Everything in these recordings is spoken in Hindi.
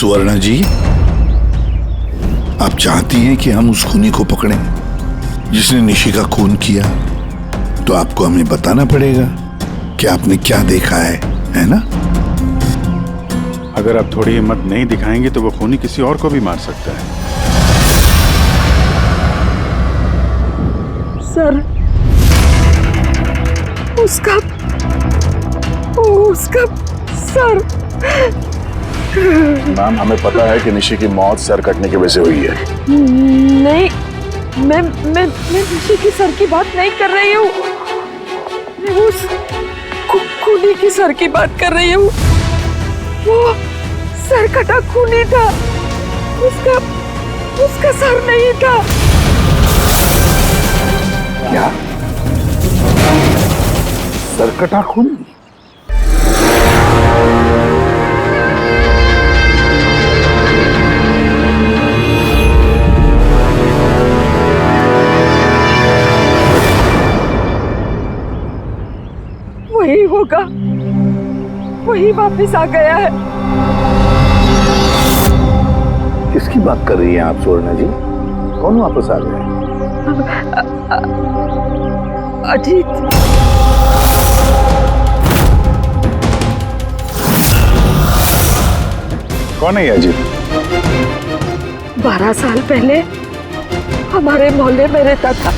सुवर्णा जी, आप चाहती हैं कि हम उस खूनी को पकड़ें जिसने निशी का खून किया, तो आपको हमें बताना पड़ेगा कि आपने क्या देखा है ना? अगर आप थोड़ी हिम्मत नहीं दिखाएंगे तो वो खूनी किसी और को भी मार सकता है। सर, उसका सर। मैम, हमें पता है कि निशी की मौत सर कटने की वजह से हुई है। नहीं, मैं निशी की सर की बात नहीं कर रही हूँ। मैं उस खूनी की सर की बात कर रही हूँ। वो सर कटा खूनी था, उसका सर नहीं था। क्या? सरकटा खूनी? वही होगा, वही वापस आ गया है। किसकी बात कर रही हैं आप सुवर्णा जी? कौन वापस आ गया है? अजीत। कौन है ये अजीत? 12 साल पहले हमारे मोहल्ले में रहता था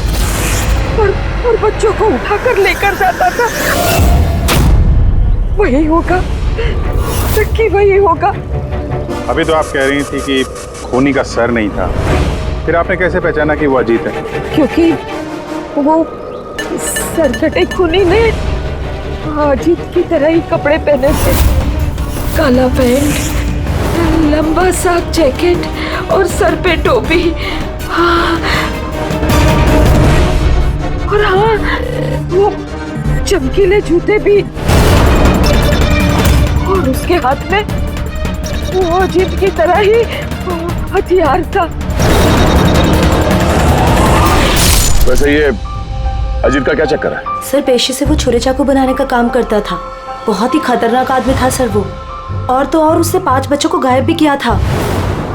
और बच्चों को उठाकर लेकर जाता था। वही होगा, नक्की वही होगा। अभी तो आप कह रही थी कि खूनी का सर नहीं था, फिर आपने कैसे पहचाना कि वो अजीत है? क्योंकि वो सरकटे खूनी ने अजीत की तरह ही कपड़े पहने थे। काला पैंट, लंबा सा जैकेट और सर पे टोपी। हाँ, और हाँ, वो चमकीले जूते भी। और उसके हाथ में वो अजीत की तरह ही हथियार था। वैसे ये अजीत का क्या चक्कर है? सर, पेशे से वो छुरे चाकू बनाने का काम करता था। बहुत ही खतरनाक आदमी था सर वो। और तो और उसने 5 बच्चों को गायब भी किया था।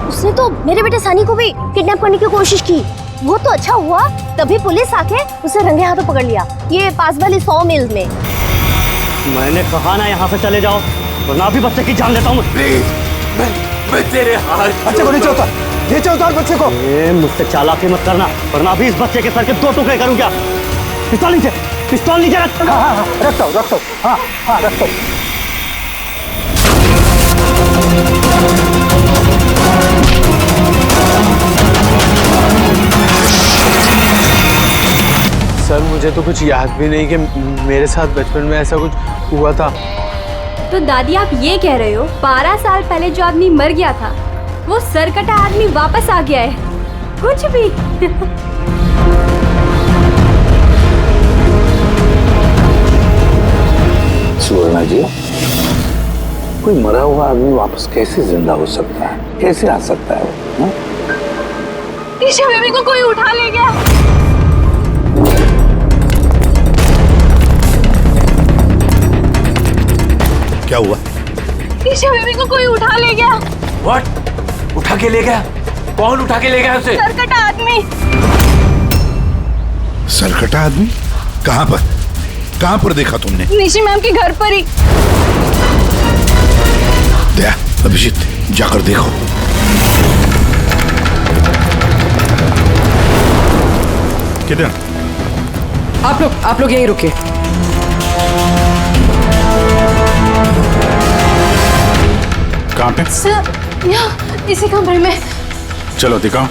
उसने तो मेरे बेटे सनी को भी किडनैप करने की कोशिश की। वो तो अच्छा हुआ तभी पुलिस आके उसे रंगे हाथों पकड़ लिया, ये पास वाली 100 मील में। मैंने कहा ना यहाँ से चले जाओ, वरना अभी बच्चे की जान लेता हूँ। मैं तेरे हाथ बच्चे को नीचे उतार, नीचे उतार बच्चे को। मुझसे चालाकी मत करना, वरना अभी इस बच्चे के सर के 2 टुकड़े करूँ क्या? पिस्तौल नीचे रख। हाँ, रखता हूँ। हाँ, रखता हूँ। सर, मुझे तो कुछ याद भी नहीं कि मेरे साथ बचपन में ऐसा कुछ हुआ था। तो दादी, आप ये कह रहे हो 12 साल पहले जो आदमी मर गया था वो सरकटा आदमी वापस आ गया है? कुछ भी। सुवर्णा जी, कोई मरा हुआ आदमी वापस कैसे जिंदा हो सकता है? कैसे आ सकता है वो? ईशा बेबी को कोई उठा ले गया। क्या हुआ? ईशा बेबी को कोई उठा ले गया। व्हाट? उठा के ले गया? कौन उठा के ले गया उसे? सरकटा आदमी। सरकटा आदमी? कहाँ पर देखा तुमने? निशी मैम के घर पर ही। दया, अभिजीत, जाकर देखो। किधर? आप लोग यहीं रुकिए। कहाँ पे? सर, यहाँ इसी कमरे में। चलो दिखाओ।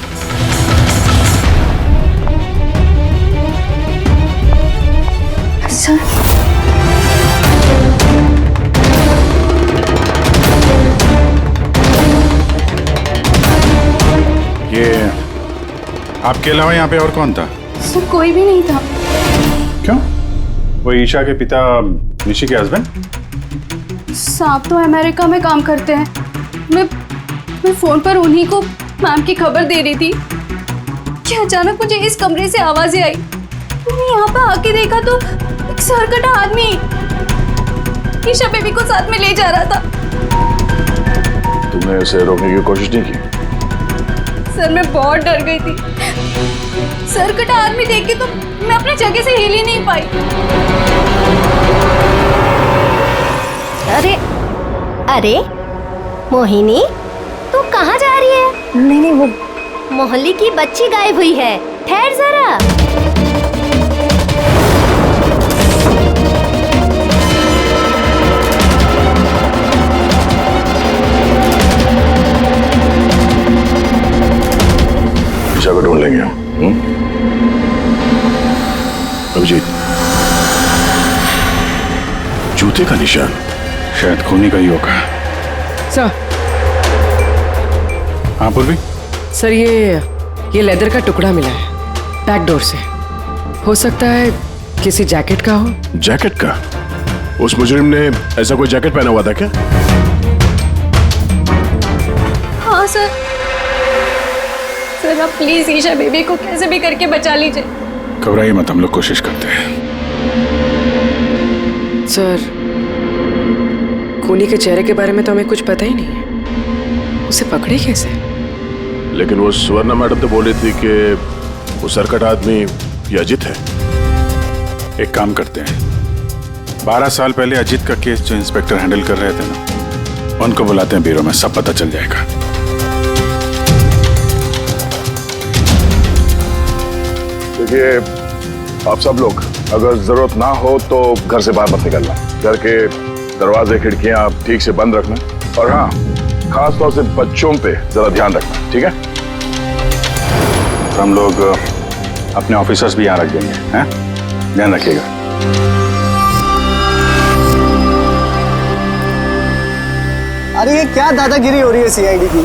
सर, ये आपके अलावा यहाँ पे और कौन था? सर कोई भी नहीं था। क्यों? वो ईशा के पिता निशी के हस्बैंड? साहब तो अमेरिका में काम करते हैं। मैं फोन पर उन्हीं को मैम की खबर दे रही थी कि अचानक मुझे इस कमरे से आवाजें आई। मैंने यहाँ पर आके देखा तो एक सरकटा आदमी ईशा बेबी को साथ में ले जा रहा था। तुमने उसे रोकने की कोशिश नहीं की? सर मैं बहुत डर गई थी। सर कटा आदमी देख के तो मैं अपनी जगह से हिल ही नहीं पाई। अरे अरे मोहिनी, तू कहाँ जा रही है? नहीं वो मोहल्ले की बच्ची गायब हुई है। ठहर जरा। निशा को ढूंढ लेंगे हम। अभिजीत, जूते का निशान शायद खूनी का ही होगा। सर। हाँ पूर्वी। सर ये लेदर का टुकड़ा मिला है बैक डोर से। हो सकता है किसी जैकेट का हो। जैकेट का? उस मुजरिम ने ऐसा कोई जैकेट पहना हुआ था क्या? हाँ सर। सर आप प्लीज ईशा बेबी को कैसे भी करके बचा लीजिए। घबराइए मत, हम लोग कोशिश करते हैं। सर खूनी के चेहरे के बारे में तो हमें कुछ पता ही नहीं है। उसे पकड़े कैसे? लेकिन वो सुवर्णा मैडम तो बोल रही थी कि वो सरकट आदमी ये अजित है। एक काम करते हैं, 12 साल पहले अजित का केस जो इंस्पेक्टर हैंडल कर रहे थे ना, उनको बुलाते हैं ब्यूरो में, सब पता चल जाएगा। देखिए आप सब लोग अगर जरूरत ना हो तो घर से बाहर मत निकलना। घर के दरवाजे खिड़कियां आप ठीक से बंद रखना, और हाँ खास तौर से बच्चों पे जरा ध्यान रखना, ठीक है? तो हम लोग अपने ऑफिसर्स भी यहाँ रख देंगे, हैं? ध्यान रखिएगा। अरे ये क्या दादागिरी हो रही है सीआईडी की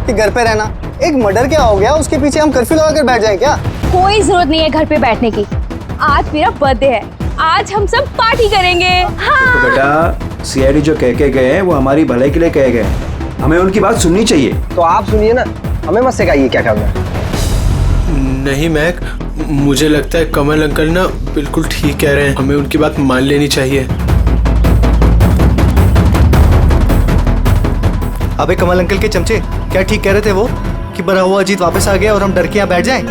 कि घर पे रहना? एक मर्डर क्या हो गया, उसके पीछे हम कर्फ्यू लगा कर बैठ जाए क्या? कोई जरूरत नहीं है घर पे बैठने की। आज मेरा बर्थडे है, आज हम सब पार्टी करेंगे। हाँ। तो बेटा सीआईडी जो कह के गए हैं वो हमारी भलाई के लिए कहे गए हैं, हमें उनकी बात सुननी चाहिए। तो आप सुनिए ना, हमें मत सिखाइए क्या करना है। नहीं महक, मुझे लगता है कमल अंकल ना बिल्कुल ठीक कह रहे हैं, हमें उनकी बात मान लेनी चाहिए। अबे कमल अंकल के चमचे, क्या ठीक कह रहे थे वो कि बड़ा हुआ अजीत वापस आ गया और हम डर के यहाँ बैठ जाएं?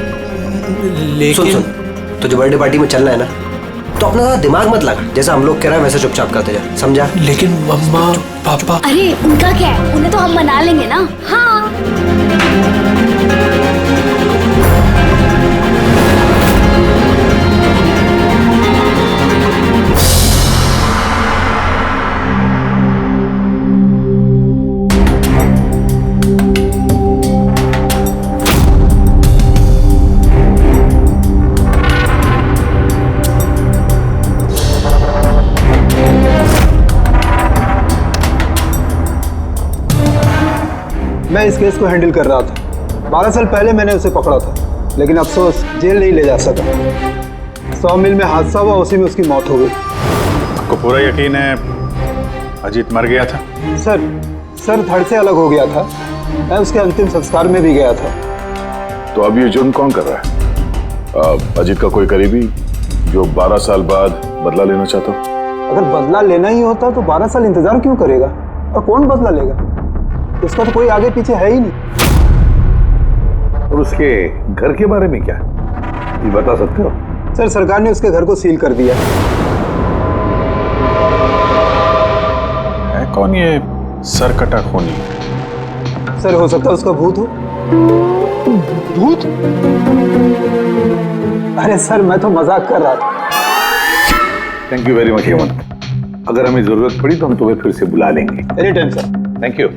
लेकिन सुन, तो जो बर्थडे पार्टी में चलना है ना, तो अपना ज़्यादा दिमाग मत लगा, जैसा हम लोग कह रहे हैं वैसे चुपचाप करते जा, समझा? लेकिन मम्मा पापा। अरे उनका क्या है, उन्हें तो हम मना लेंगे ना। हाँ। मैं इस केस को हैंडल कर रहा था। 12 साल पहले मैंने उसे पकड़ा था, लेकिन अफसोस जेल नहीं ले जा सका। 100 मील में हादसा हुआ, उसी में उसकी मौत हो गई। आपको पूरा यकीन है अजीत मर गया था? सर धड़ से अलग हो गया था। मैं उसके अंतिम संस्कार में भी गया था। तो अब ये जुर्म कौन कर रहा है? अजीत का कोई करीबी जो 12 साल बाद बदला लेना चाहता हो? अगर बदला लेना ही होता तो 12 साल इंतजार क्यों करेगा? और कौन बदला लेगा? उसका तो कोई आगे पीछे है ही नहीं। और उसके घर के बारे में क्या ये बता सकते हो? सर सरकार ने उसके घर को सील कर दिया है। कौन ये सरकटा खूनी? सर हो सकता है उसका भूत हो। भूत? अरे सर मैं तो मजाक कर रहा था। Thank you very much Hemant. अगर हमें जरूरत पड़ी तो हम तुम्हें फिर से बुला लेंगे। Any time sir. Thank you.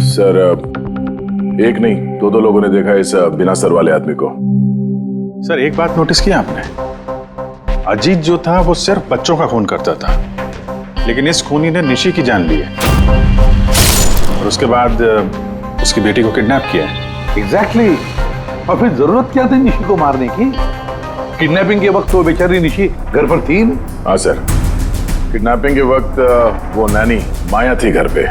Sir एक नहीं दो लोगों ने देखा इस बिना सर वाले आदमी को। सर एक बात नोटिस किया आपने? अजीत जो था वो सिर्फ बच्चों का खून करता था, लेकिन इस खूनी ने निशी की जान ली है और उसके बाद उसकी बेटी को किडनैप किया है। एग्जैक्टली। और फिर जरूरत क्या थी निशी को मारने की? किडनैपिंग के वक्त वो बेचारी निशी घर पर थी। हाँ सर, किडनैपिंग के वक्त वो नैनी माया थी घर पे।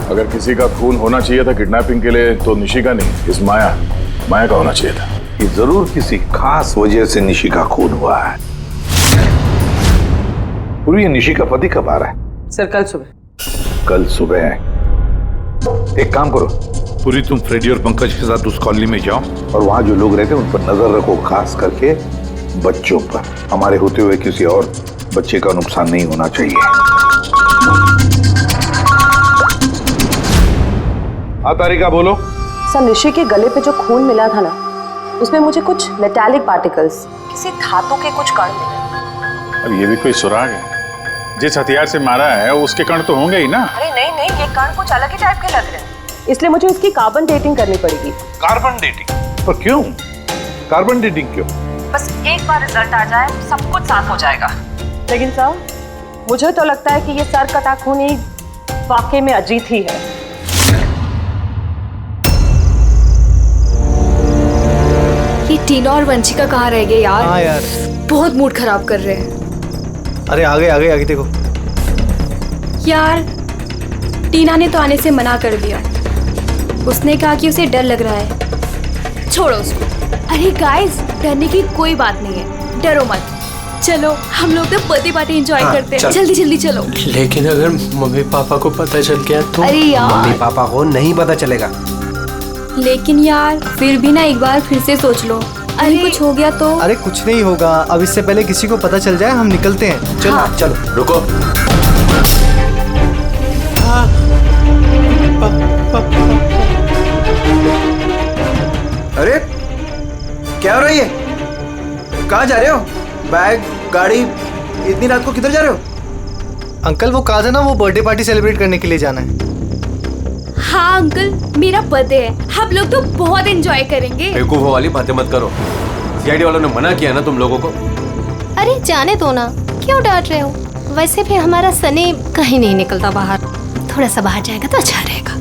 अगर किसी का खून होना चाहिए था किडनैपिंग के लिए तो निशी का नहीं, इस माया का होना चाहिए था। ये जरूर किसी खास वजह से निशी का खून हुआ है। पूरी, ये निशी का पति कब आ रहा है? सर कल सुबह। कल सुबह है। एक काम करो पूरी, तुम फ्रेडी और पंकज के साथ उस कॉलोनी में जाओ और वहां जो लोग रहते हैं उन पर नजर रखो, खास करके बच्चों पर। हमारे होते हुए किसी और बच्चे का नुकसान नहीं होना चाहिए। हाँ तारिका बोलो। सर निशी के गले पे जो खून मिला था ना, उसमें मुझे कुछ मेटालिक पार्टिकल्स, किसी धातु के कुछ कण मिले। अब ये भी कोई सुराग है? जिस हथियार से मारा है उसके कण तो होंगे ही ना। अरे नहीं नहीं, ये कण कुछ अलग ही टाइप के लग रहे हैं, इसलिए मुझे इसकी कार्बन डेटिंग करनी पड़ेगी। Carbon dating? पर क्यों कार्बन डेटिंग क्यों? बस एक बार रिजल्ट आ जाए सब कुछ साफ हो जाएगा। लेकिन सर मुझे तो लगता है कि ये सर कटा खून ही वाकई में अजीत ही है। ये टीना और वंशिका कहाँ रह गए यार? हाँ यार, बहुत मूड खराब कर रहे हैं। अरे आगे आगे आगे देखो यार टीना ने तो आने से मना कर दिया, उसने कहा कि उसे डर लग रहा है। छोड़ो उसको। अरे गाइस, डरने की कोई बात नहीं है, डरो मत। चलो हम लोग तो बर्थडे पार्टी एंजॉय करते हैं, जल्दी जल्दी चलो। लेकिन अगर मम्मी पापा को पता चल गया तो? अरे यार मम्मी पापा को नहीं पता चलेगा। लेकिन यार फिर भी ना एक बार फिर से सोच लो, अरे कुछ हो गया तो? अरे कुछ नहीं होगा, अब इससे पहले किसी को पता चल जाए हम निकलते हैं। चलो हाँ। चलो रुको। अरे क्या हो रहा है ये? कहाँ जा रहे हो? बैग, गाड़ी, इतनी रात को किधर जा रहे हो? अंकल वो कहा था ना, वो बर्थडे पार्टी सेलिब्रेट करने के लिए जाना है। हाँ अंकल, मेरा बर्थडे है, हम लोग तो बहुत एंजॉय करेंगे। बेवकूफों वाली बातें मत करो, सीआईडी वालों ने मना किया ना तुम लोगों को। अरे जाने दो ना, क्यों डांट रहे हो? वैसे भी हमारा सनी कहीं नहीं निकलता बाहर, थोड़ा सा बाहर जाएगा तो अच्छा रहेगा।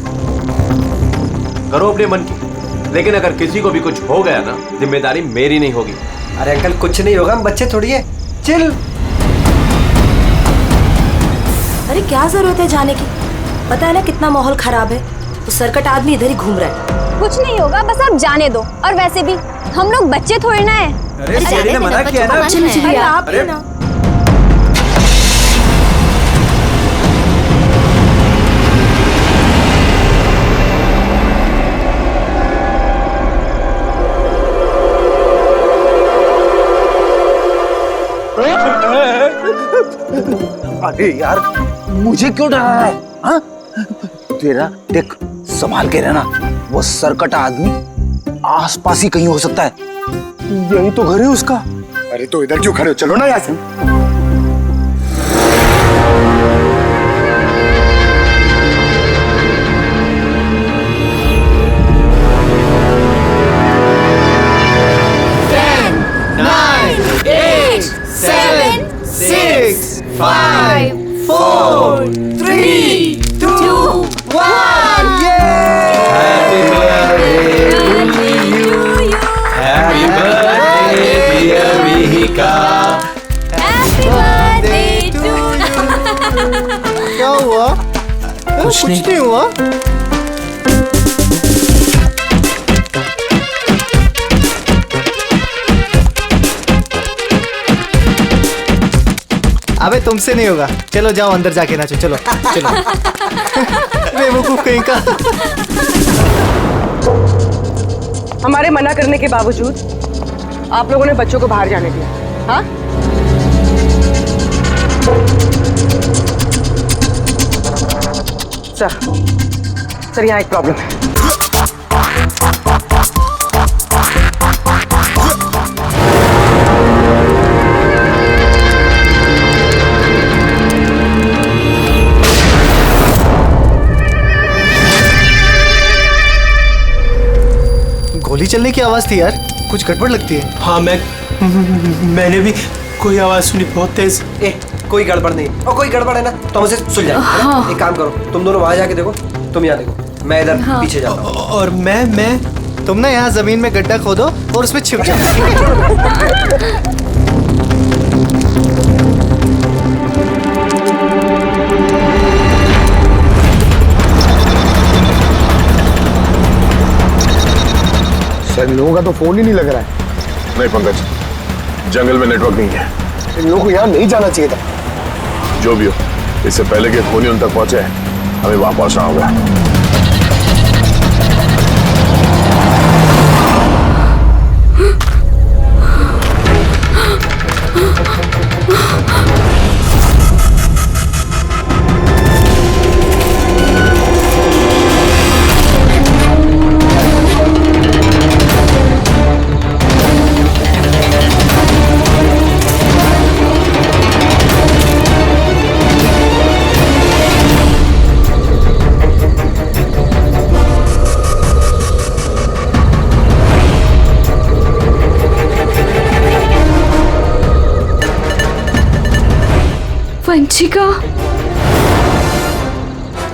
करो अपने मन की, लेकिन अगर किसी को भी कुछ हो गया ना, जिम्मेदारी मेरी नहीं होगी। अरे अंकल कुछ नहीं होगा, हम बच्चे थोड़ी है, चिल। अरे क्या जरूरत है जाने की, पता है ना कितना माहौल खराब है, वो सरकट आदमी इधर ही घूम रहा है। कुछ नहीं होगा, बस आप जाने दो। और वैसे भी हम लोग बच्चे थोड़ी ना है। अरे सीआईडी ने मना किया ना। अरे आप अरे ना। अरे यार मुझे क्यों डरा रहा है? हाँ? तेरा देख, संभाल के रहना, वो सरकटा आदमी आसपास ही कहीं हो सकता है। यही तो घर है उसका। अरे तो इधर क्यों खड़े हो, चलो ना यहाँ से। क्या हुआ? कुछ नहीं हुआ। अबे तुमसे नहीं होगा, चलो जाओ अंदर जाके नाचो, चलो चलो। बेवकूफ कहीं का। हमारे मना करने के बावजूद आप लोगों ने बच्चों को बाहर जाने दिया, हाँ? सर यहाँ एक प्रॉब्लम है। गोली चलने की आवाज थी यार, कुछ गड़बड़ लगती है। हाँ मैंने भी कोई आवाज सुनी बहुत तेज। कोई गड़बड़ नहीं, और कोई गड़बड़ है ना तो हमसे सुलझाए। हाँ। एक काम करो, तुम दोनों वहां जाके देखो, तुम यहाँ देखो, मैं इधर पीछे जाता हूँ। और मैं तुम ना यहाँ जमीन में गड्ढा खोदो और उसमें छिप जाओ। सर इन लोगों का तो फोन ही नहीं लग रहा है। नहीं पंकज, जंगल में नेटवर्क नहीं है। इन लोगों को यहाँ नहीं जाना चाहिए था। जो भी हो, इससे पहले कि खूनी उन तक पहुंचे हमें वहां पहुंचना होगा। वंशिका,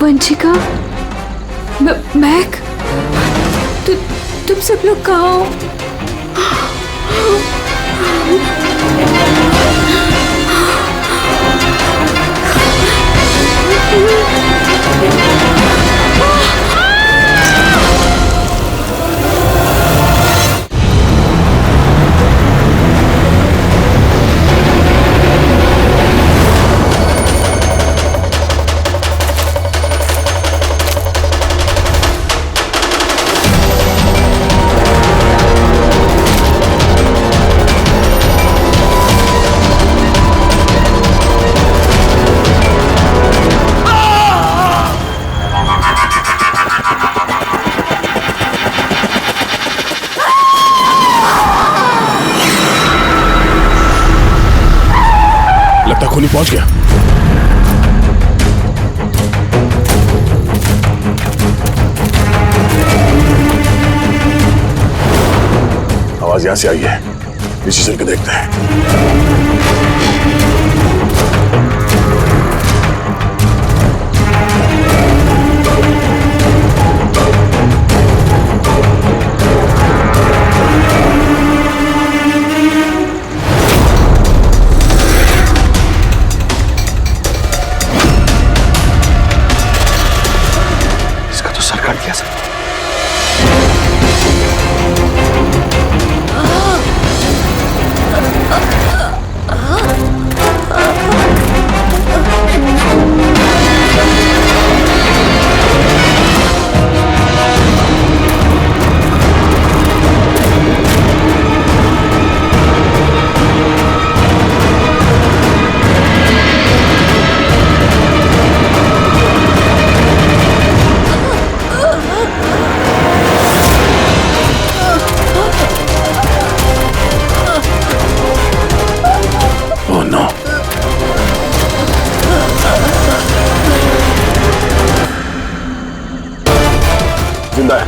वंशिका, मैक, तुम सब लोग कहाँ हो? खूनी पहुंच गया। आवाज यहां से आई है, पीछे चल के देखते हैं।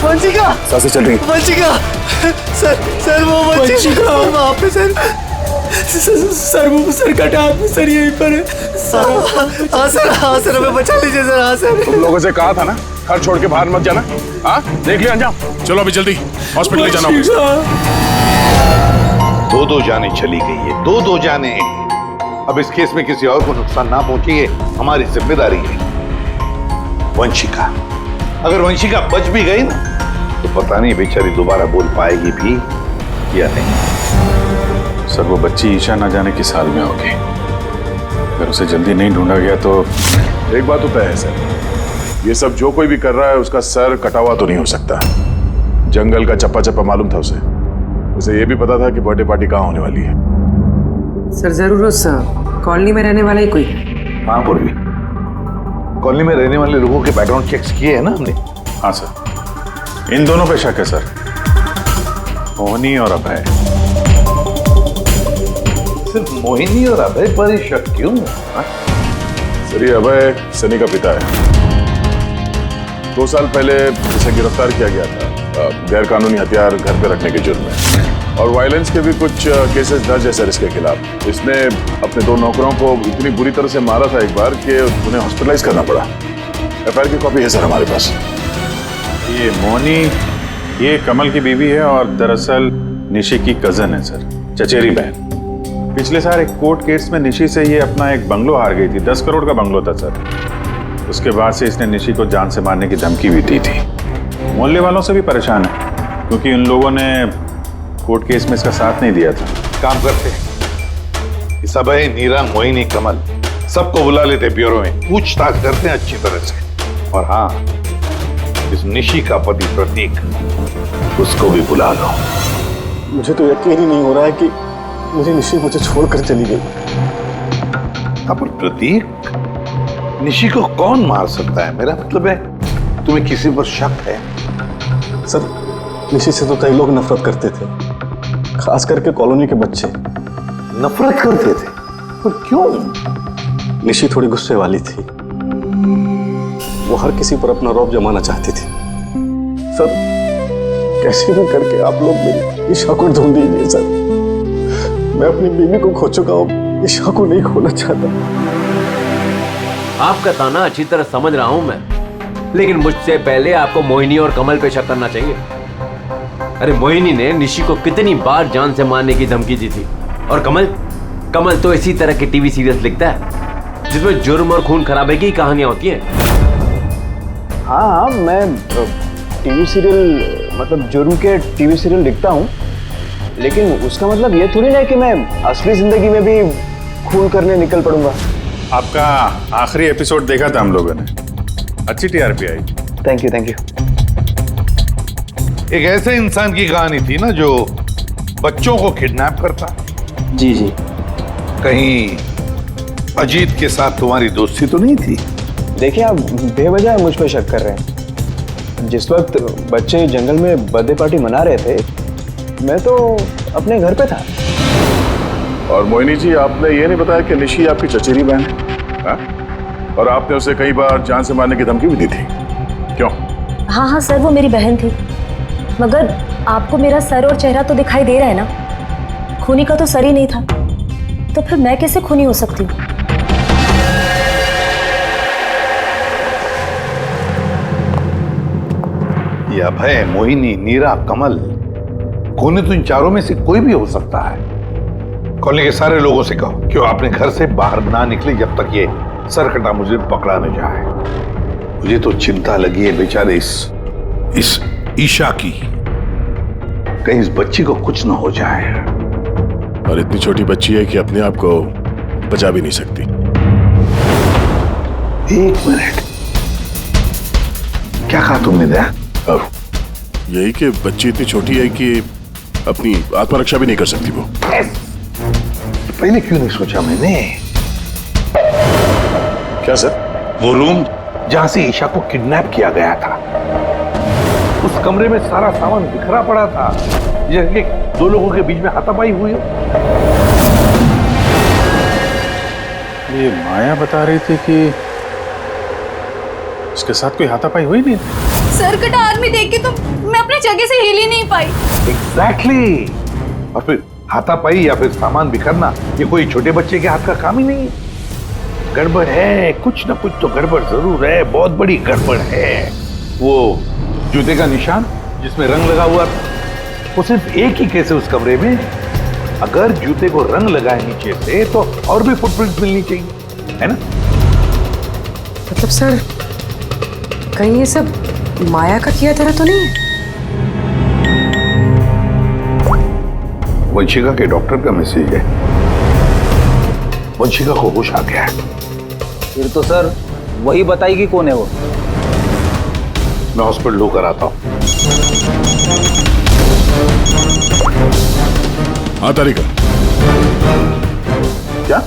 वंशिका, सांसें चल रही हैं। वंशिका, सर वो वंशिका वहाँ पे सर वो सर कटा सर यहीं पर है। हाँ सर हमें बचा लीजिए सर। हाँ सर, तुम लोगों से कहा था ना घर छोड़ के बाहर मत जाना। हाँ देख लिया अंजाम। चलो अभी जल्दी हॉस्पिटल ले जाना होगा। दो जाने चली गई है, दो जाने। अब इस केस में किसी और को नुकसान ना पहुंचे ये हमारी जिम्मेदारी है। वंशिका, अगर वंशिका बच भी गई ना तो पता नहीं बेचारी दोबारा बोल पाएगी भी या नहीं। सर वो बच्ची ईशा ना जाने किस हाल में होगी। अगर उसे जल्दी नहीं ढूंढा गया तो एक बात तो तय है सर, ये सब जो कोई भी कर रहा है उसका सर कटा हुआ तो नहीं हो सकता। जंगल का चप्पा चप्पा मालूम था उसे ये भी पता था कि बर्थडे पार्टी कहाँ होने वाली है। सर जरूर उस कॉलोनी में रहने वाला ही कोई है। हाँ पूर्वी, कॉलोनी में रहने वाले लोगों के बैकग्राउंड चेक्स किए हैं ना हमने। हाँ सर, इन दोनों पे शक है सर, मोहिनी और अभय। सिर्फ मोहिनी और अभय पर ही शक क्यों? सर ये अभय सनी का पिता है। 2 साल पहले इसे गिरफ्तार किया गया था गैर कानूनी हथियार घर पे रखने के जुर्म में, और वायलेंस के भी कुछ केसेस दर्ज है सर इसके खिलाफ। इसने अपने 2 नौकरों को इतनी बुरी तरह से मारा था एक बार कि उन्हें हॉस्पिटलाइज करना पड़ा। एफआईआर की कॉपी है सर हमारे पास। ये मोहिनी ये कमल की बीवी है और दरअसल निशी की कजन है सर, चचेरी बहन। पिछले साल एक कोर्ट केस में निशी से ये अपना एक बंगलो हार गई थी। 10 करोड़ का बंगलो था सर। उसके बाद से इसने निशी को जान से मारने की धमकी भी दी थी। मोहल्ले वालों से भी परेशान है क्योंकि उन लोगों ने कोर्ट केस में इसका साथ नहीं दिया था। काम करते हैं, इस अभय, नीरा, मोहिनी, कमल सबको बुला लेते ब्यूरो में, पूछताछ करते हैं अच्छी तरह से। और हाँ, इस निशी का पति प्रतीक, उसको भी बुला लो। मुझे तो यकीन ही नहीं हो रहा है कि मुझे निशी मुझे छोड़कर चली गई। पर प्रतीक, निशी को कौन मार सकता है? मेरा मतलब है, तुम्हें किसी पर शक है? सर, निशी से तो कई लोग नफरत करते थे, खास करके कॉलोनी के बच्चे। नफरत करते थे? पर क्यों? निशी थोड़ी गुस्से वाली थी, वो हर किसी पर अपना रौब जमाना चाहती थी। सर, कैसे भी करके आप लोग मेरी ईशा को ढूंढ दीजिए सर। मैं अपनी बीवी को खो चुका हूँ, ईशा को नहीं खोना चाहता। आपका ताना अच्छी तरह समझ रहा हूं मैं, लेकिन मुझसे पहले आपको मोहिनी और कमल पे शक करना चाहिए। अरे मोहिनी ने निशी को कितनी बार जान से मारने की धमकी दी थी, और कमल तो इसी तरह के टीवी सीरियल्स लिखता है जिसमें जुर्म और खून खराबे की कहानियां होती हैं। हाँ, मैं टीवी सीरियल, मतलब जुर्म के टीवी सीरियल लिखता हूँ, लेकिन उसका मतलब ये थोड़ी ना कि मैं असली जिंदगी में भी खून करने निकल पड़ूंगा। आपका आखिरी एपिसोड देखा था हम लोगों ने, अच्छी टीआरपी आई। Thank you. एक ऐसे इंसान की कहानी थी ना जो बच्चों को किडनैप करता। जी। कहीं अजीत के साथ तुम्हारी दोस्ती तो नहीं थी? देखिए, आप बेवजह मुझ पर शक कर रहे हैं। जिस वक्त बच्चे जंगल में बर्थडे पार्टी मना रहे थे, मैं तो अपने घर पे था। और मोहिनी जी, आपने ये नहीं बताया कि निशी आपकी चचेरी बहन है, हा? और आपने उसे कई बार जान से मारने की धमकी भी दी थी, क्यों? हाँ सर, वो मेरी बहन थी, मगर आपको मेरा सर और चेहरा तो दिखाई दे रहा है ना। खूनी का तो सर ही नहीं था, तो फिर मैं कैसे खूनी हो सकती हूँ? ये अभय, मोहिनी, नीरा, कमल, खूनी तो इन चारों में से कोई भी हो सकता है। कॉलोनी के सारे लोगों से कहो कि वो अपने घर से बाहर ना निकले जब तक ये सरकटा मुजरिम पकड़ा न जाए। मुझे तो चिंता लगी है बेचारे इस ईशा की, कहीं इस बच्ची को कुछ न हो जाए। और इतनी छोटी बच्ची है कि अपने आप को बचा भी नहीं सकती। एक मिनट, क्या कहा तुमने? दया, यही कि बच्ची इतनी छोटी है कि अपनी आत्मरक्षा भी नहीं कर सकती वो। पहले क्यों नहीं सोचा मैंने? क्या सर? वो रूम जहां से ईशा को किडनैप किया गया था, उस कमरे में सारा सामान बिखरा पड़ा था, जैसे दो लोगों के बीच में हाथापाई हुई हो। ये माया बता रही थी कि उसके साथ कोई हाथापाई हुई नहीं। सर कटा आदमी देख के तो मैं अपनी जगह से हिल ही नहीं पाई। एग्जैक्टली। और फिर हाथापाई या फिर सामान बिखरना, ये कोई छोटे बच्चे के हाथ का काम ही नहीं है। गड़बड़ है, कुछ ना कुछ तो गड़बड़ जरूर है, बहुत बड़ी गड़बड़ है। वो जूते का निशान जिसमें रंग लगा हुआ था, वो सिर्फ एक ही केस है उस कमरे में। अगर जूते को रंग लगाए नीचे से तो और भी फुटप्रिंट मिलनी चाहिए, है ना? मतलब सर, कहीं ये सब माया का किया तरह तो नहीं है? वंशिका के डॉक्टर का मैसेज है। वंशिका को होश आ गया है। फिर तो सर वही बताएगी कौन है वो। मैं हॉस्पिटल होकर आता हूं। हाँ तारिका। क्या?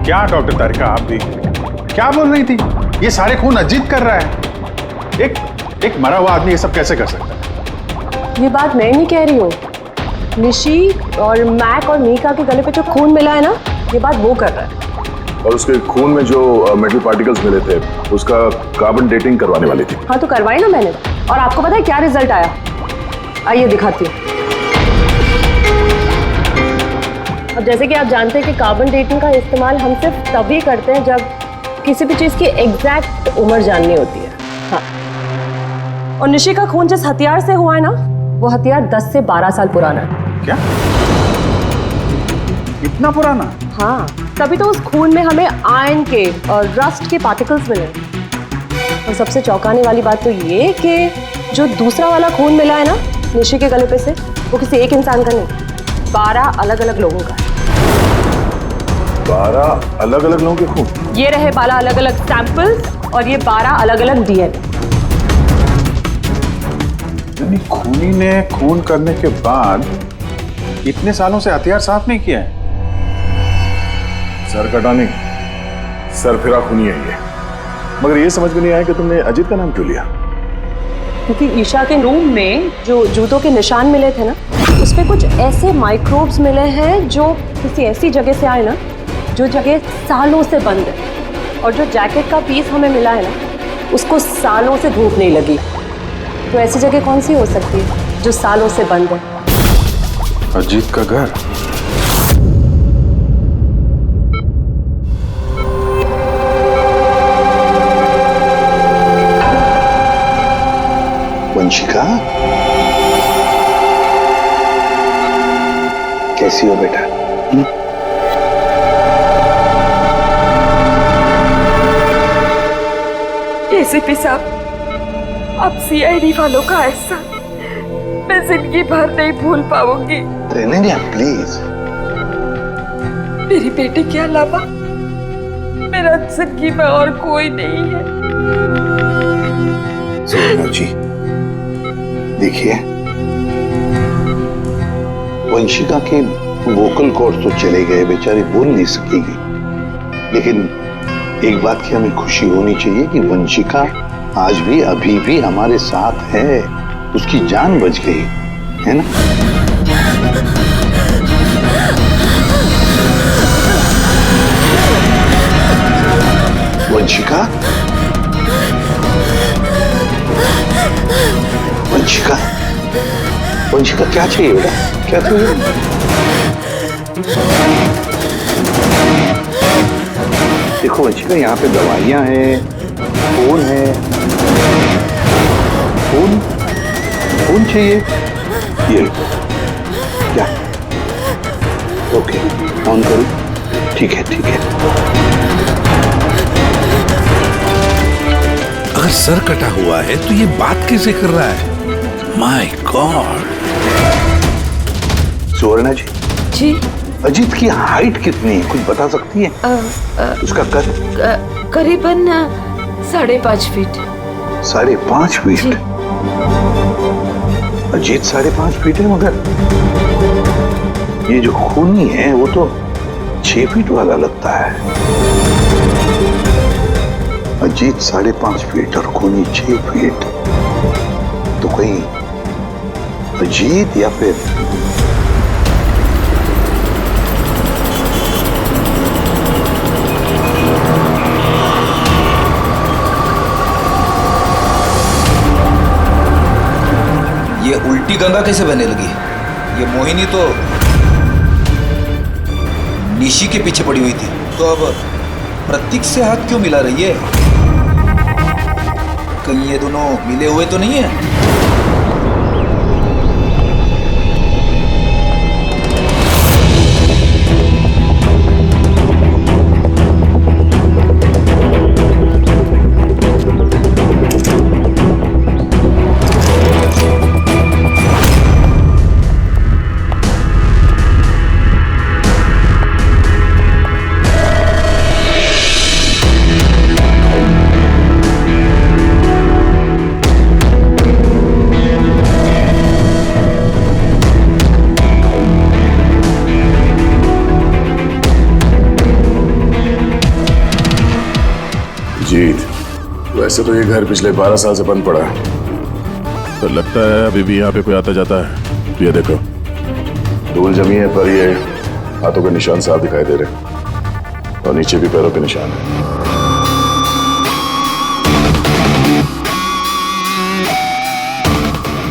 क्या डॉक्टर तारिका, आप भी क्या बोल रही थी? ये सारे खून अजीत कर रहा है। एक मरा हुआ आदमी ये सब कैसे कर सकता है? ये बात मैं नहीं कह रही हूँ, निशी और मैक और मीका के गले पे जो खून मिला है ना, ये बात वो कर रहा है। और उसके खून में जो मेटल पार्टिकल्स मिले थे, उसका कार्बन डेटिंग करवाने वाली थी। हाँ तो करवाई ना मैंने, और आपको पता है क्या रिजल्ट आया? आइए दिखाती हूँ। अब जैसे कि आप जानते हैं कि कार्बन डेटिंग का इस्तेमाल हम सिर्फ तभी करते हैं जब किसी भी चीज़ की एग्जैक्ट उम्र जाननी होती है। हाँ, और निशी का खून जिस हथियार से हुआ है ना, वो हथियार 10 से 12 साल पुराना है। क्या? इतना पुराना? हाँ, तभी तो उस खून में हमें आयरन के और रस्ट के पार्टिकल्स मिले। और सबसे चौंकाने वाली बात तो ये कि जो दूसरा वाला खून मिला है ना निशी के गले पे से, वो किसी एक इंसान का नहीं, 12 अलग अलग लोगों का है। 12 अलग अलग लोगों के खून? ये रहे 12 अलग अलग सैंपल्स और ये 12 अलग अलग डीएनए। यानी खूनी ने खून करने के बाद इतने सालों से हथियार साफ नहीं किया है। सर कटाने, सर फिरा खूनी है ये। मगर ये समझ में नहीं आया कि तुमने अजीत का नाम क्यों लिया? क्योंकि ईशा के रूम में जो जूतों के निशान मिले थे ना, उसपे कुछ ऐसे माइक्रोब्स मिले हैं जो किसी ऐसी जगह से आए ना, जो जगह सालों से बंद है। और जो जैकेट का पीस हमें मिला है ना, उसको सालों से धूप नहीं लगी। तो ऐसी जगह कौन सी हो सकती है जो सालों से बंद है? अजीत का घर। वंशिका, कैसी हो बेटा? एसीपी साहब, अब सीआईडी वालों का एहसान मैं जिंदगी भर नहीं भूल पाऊंगी। रेनेलिया प्लीज। मेरी बेटी के अलावा मेरा जिंदगी में और कोई नहीं है। सुनो जी, देखिए, वंशिका के वोकल कॉर्ड तो चले गए, बेचारी बोल नहीं सकेगी। लेकिन एक बात की हमें खुशी होनी चाहिए कि वंशिका आज भी अभी भी हमारे साथ है, उसकी जान बच गई, है ना? वंशिका, वंशिका, वंशिका क्या चाहिए बेटा? क्या चाहिए? देखो वंशिका, यहाँ पे दवाइयाँ हैं, फोन है। फोन फोन चाहिए? ये क्या? ओके, ऑन करूँ? ठीक है, ठीक है। अगर सर कटा हुआ है तो ये बात कैसे कर रहा है? My god. सुवर्णा जी। जी। अजीत की हाइट कितनी है, कुछ बता सकती है? उसका कद? करीबन 5.5 फीट। 5.5 फीट? अजीत 5.5 फीट है, मगर ये जो खूनी है वो तो 6 फीट वाला लगता है। अजीत 5.5 फीट और खूनी 6 फीट, तो कहीं अजीत या फिर ये उल्टी गंगा कैसे बहने लगी? ये मोहिनी तो निशी के पीछे पड़ी हुई थी, तो अब प्रतीक से हाथ क्यों मिला रही है? कहीं ये दोनों मिले हुए तो नहीं है? जीत, वैसे तो ये घर पिछले 12 साल से बंद पड़ा है, तो लगता है अभी भी यहाँ पे कोई आता जाता है। ये देखो, धूल जमी है, पर ये हाथों के निशान साफ दिखाई दे रहे और नीचे भी पैरों के निशान है।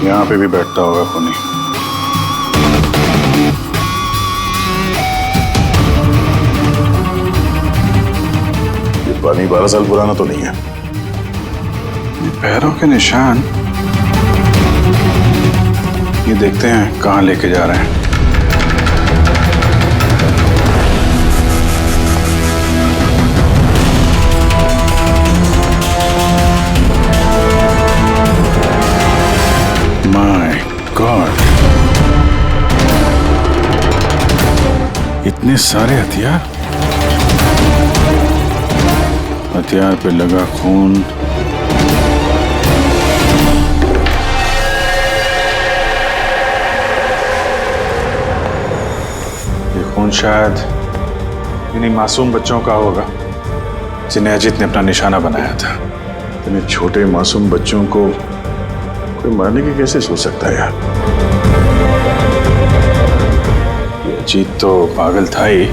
यहाँ पे भी बैठता होगा खूनी। पानी 12 साल पुराना तो नहीं है। ये पैरों के निशान, ये देखते हैं कहाँ लेके जा रहे हैं। इतने सारे हथियार, हथियार पे लगा खून। ये खून शायद इन्हीं मासूम बच्चों का होगा जिन्हें अजीत ने अपना निशाना बनाया था। इतने छोटे मासूम बच्चों को कोई मारने की कैसे सोच सकता है यार? ये अजीत तो पागल था ही,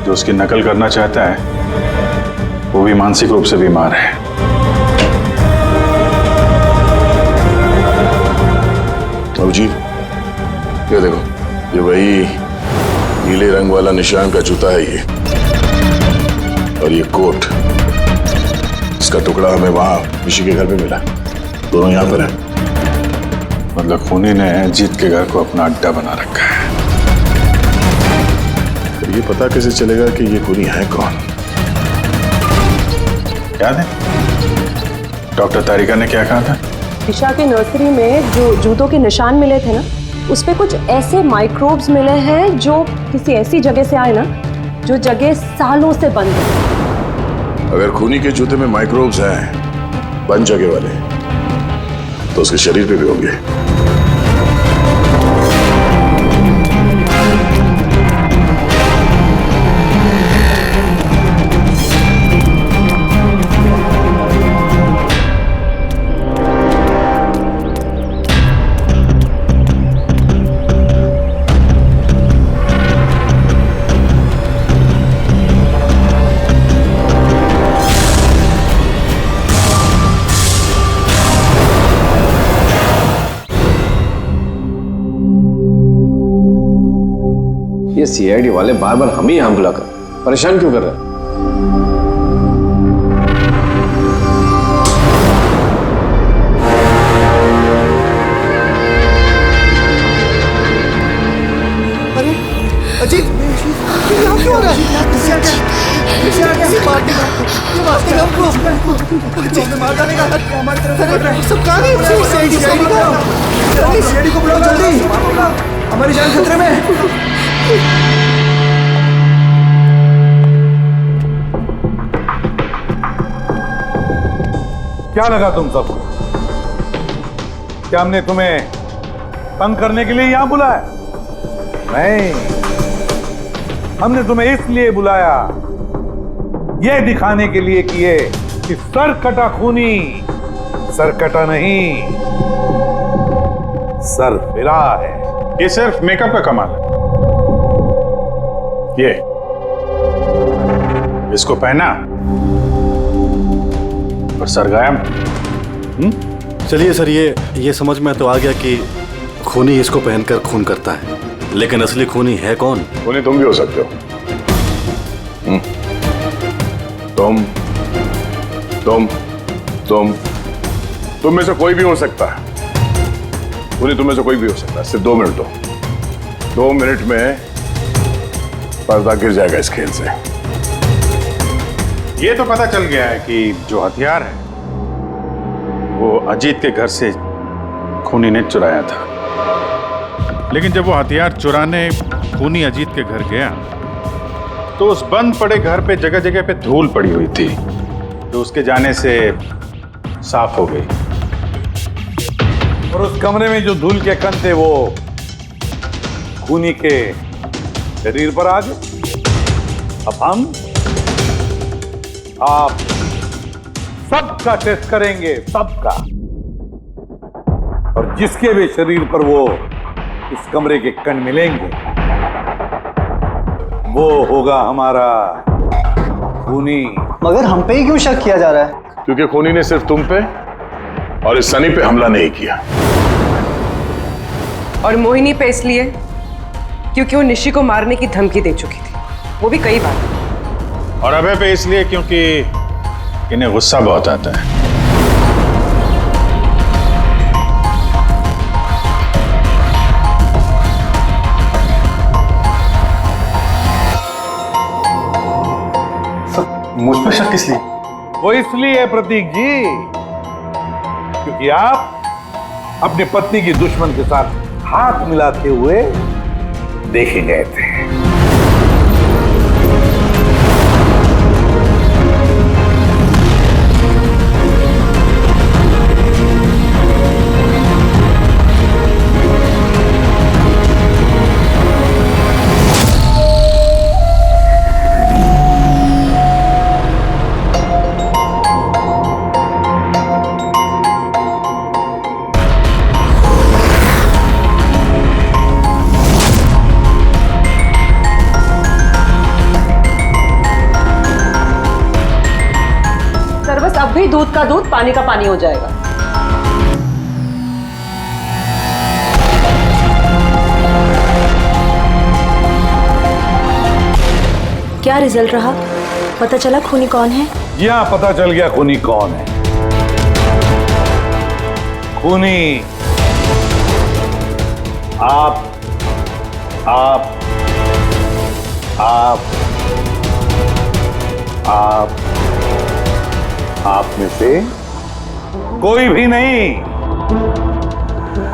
जो उसकी नकल करना चाहता है वो भी मानसिक रूप से बीमार है। अब जी ये देखो, ये वही नीले रंग वाला निशान का जूता है ये, और ये कोट, इसका टुकड़ा हमें वहां ऋषि के घर पे मिला। दोनों यहाँ पर हैं। मतलब खूनी ने अजीत के घर को अपना अड्डा बना रखा है। तो ये पता कैसे चलेगा कि ये खूनी है कौन? याद है डॉक्टर तारिका ने क्या कहा था? ईशा के नर्सरी में जो जूतों के निशान मिले थे ना, उस पे कुछ ऐसे माइक्रोब्स मिले हैं जो किसी ऐसी जगह से आए ना, जो जगह सालों से बंद है। अगर खूनी के जूते में माइक्रोब्स हैं, बंद जगह वाले, तो उसके शरीर पे भी होंगे। ये सीआईडी वाले बार बार हमें यहाँ बुलाकर परेशान क्यों कर रहे हैं? अरे अजीत, यहाँ क्यों हो रहा है? मार डालेगा, हमारी तरफ से बढ़ रहा है। सब कहाँ गए? सीआईडी को बुलाओ जल्दी, हमारी जान खतरे में है। क्या लगा तुम सबको? क्या हमने तुम्हें तंग करने के लिए यहां बुलाया? नहीं, हमने तुम्हें इसलिए बुलाया, यह दिखाने के लिए कि सर कटा खूनी सर कटा नहीं, सर फिरा है। ये सिर्फ मेकअप का कमाल है। ये इसको पहना और सर गायब। चलिए सर, ये समझ में तो आ गया कि खूनी इसको पहनकर खून करता है, लेकिन असली खूनी है कौन? खूनी तुम भी हो सकते हो। तुम में से कोई भी हो सकता है। खूनी तुम में से कोई भी हो सकता है। सिर्फ 2 मिनट दो। 2 मिनट में पर्दा गिर जाएगा इस खेल से। ये तो पता चल गया है कि जो हथियार है वो अजीत के घर से खूनी ने चुराया था। लेकिन जब वो हथियार चुराने खूनी अजीत के घर गया तो उस बंद पड़े घर पे जगह जगह पे धूल पड़ी हुई थी, जो उसके जाने से साफ हो गई। और उस कमरे में जो धूल के कण थे वो खूनी के शरीर पर आ गए। अब आप सबका टेस्ट करेंगे, सबका, और जिसके भी शरीर पर वो इस कमरे के कण मिलेंगे वो होगा हमारा खूनी। मगर हम पे ही क्यों शक किया जा रहा है? क्योंकि खूनी ने सिर्फ तुम पे और इस सनी पे हमला नहीं किया। और मोहिनी पे इसलिए क्योंकि वो निशी को मारने की धमकी दे चुकी थी, वो भी कई बार। और अभय पे इसलिए क्योंकि इन्हें गुस्सा बहुत आता है। मुझ पर शक किस लिए? वो इसलिए है प्रतीक जी क्योंकि आप अपनी पत्नी की दुश्मन के साथ हाथ मिलाते हुए देखे गए थे। सर बस अब भी दूध का दूध पानी का पानी हो जाएगा। क्या रिजल्ट रहा? पता चला खूनी कौन है? जी हाँ, पता चल गया खूनी कौन है। खूनी आप आप आप आप आप में से कोई भी नहीं।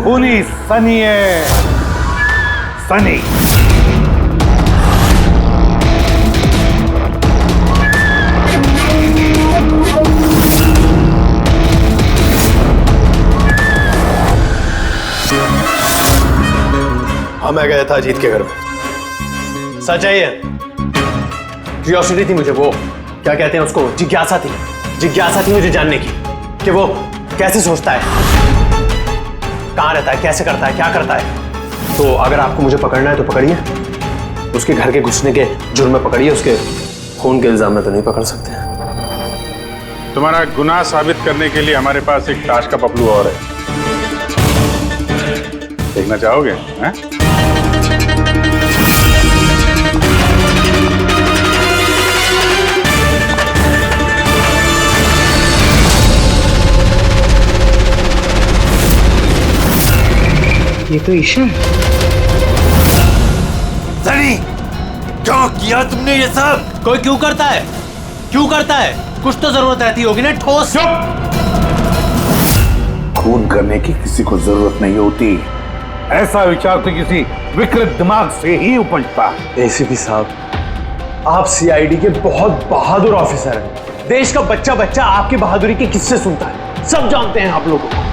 खूनी सनी है, सनी। हाँ, मैं गया था अजीत के घर में। सच है ये। क्यूरियोसिटी थी मुझे, वो क्या कहते हैं उसको, जिज्ञासा थी। जिज्ञासा थी मुझे जानने की कि वो कैसे सोचता है, कहाँ रहता है, कैसे करता है, क्या करता है। तो अगर आपको मुझे पकड़ना है तो पकड़िए, उसके घर के घुसने के जुर्म में पकड़िए, उसके खून के इल्जाम में तो नहीं पकड़ सकते। तुम्हारा गुनाह साबित करने के लिए हमारे पास एक ताश का पपलू और है, देखना चाहोगे? हैं? ये तो ईशा है। सनी, क्यों किया तुमने ये सब? कोई क्यों करता है? क्यों करता है? कुछ तो जरूरत रहती होगी ना ठोस। खून करने की किसी को जरूरत नहीं होती। ऐसा विचार तो किसी विकृत दिमाग से ही उपजता है। एसीपी साहब, आप सीआईडी के बहुत बहादुर ऑफिसर हैं। देश का बच्चा बच्चा आपकी बहादुरी के किस्से सुनता है, सब जानते हैं आप लोगों को।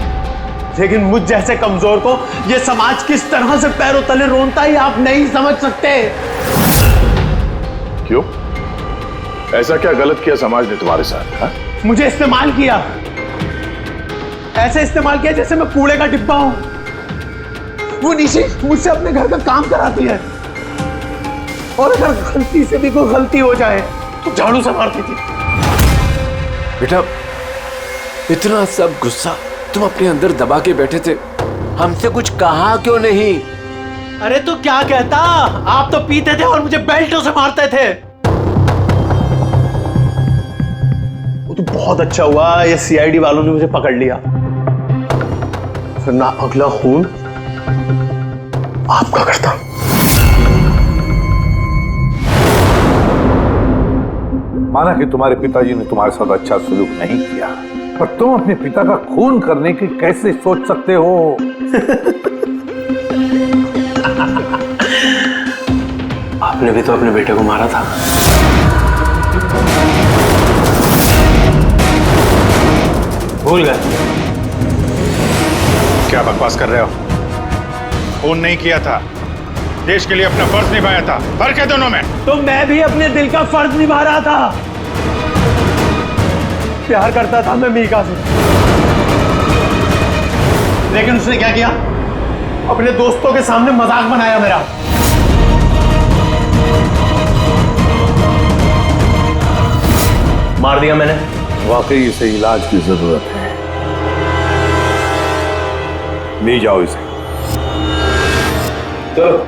लेकिन मुझ जैसे कमजोर को ये समाज किस तरह से पैरों तले रोनता है आप नहीं समझ सकते। क्यों? ऐसा क्या गलत किया समाज ने तुम्हारे साथ? हा? मुझे इस्तेमाल किया, ऐसे इस्तेमाल किया जैसे मैं कूड़े का डिब्बा हूं। वो निशी मुझसे अपने घर का काम कराती है, और अगर गलती से भी कोई गलती हो जाए तो झाड़ू से मारती थी। बेटा, इतना सब गुस्सा तुम अपने अंदर दबा के बैठे थे, हमसे कुछ कहा क्यों नहीं? अरे तो क्या कहता, आप तो पीते थे और मुझे बेल्टों से मारते थे। वो तो बहुत अच्छा हुआ ये सीआईडी वालों ने मुझे पकड़ लिया, फिर ना अगला खून आपका करता। माना कि तुम्हारे पिताजी ने तुम्हारे साथ अच्छा सलूक नहीं किया, पर तुम अपने पिता का खून करने की कैसे सोच सकते हो? आपने भी तो अपने बेटे को मारा था। भूल गए? क्या बकवास कर रहे हो? खून नहीं किया था, देश के लिए अपना फर्ज निभाया था। फर्क है दोनों में। तो मैं भी अपने दिल का फर्ज निभा रहा था। प्यार करता था मैं मीका से, लेकिन उसने क्या किया, अपने दोस्तों के सामने मजाक बनाया मेरा। मार दिया मैंने। वाकई इसे इलाज की जरूरत है, ले जाओ इसे। चलो।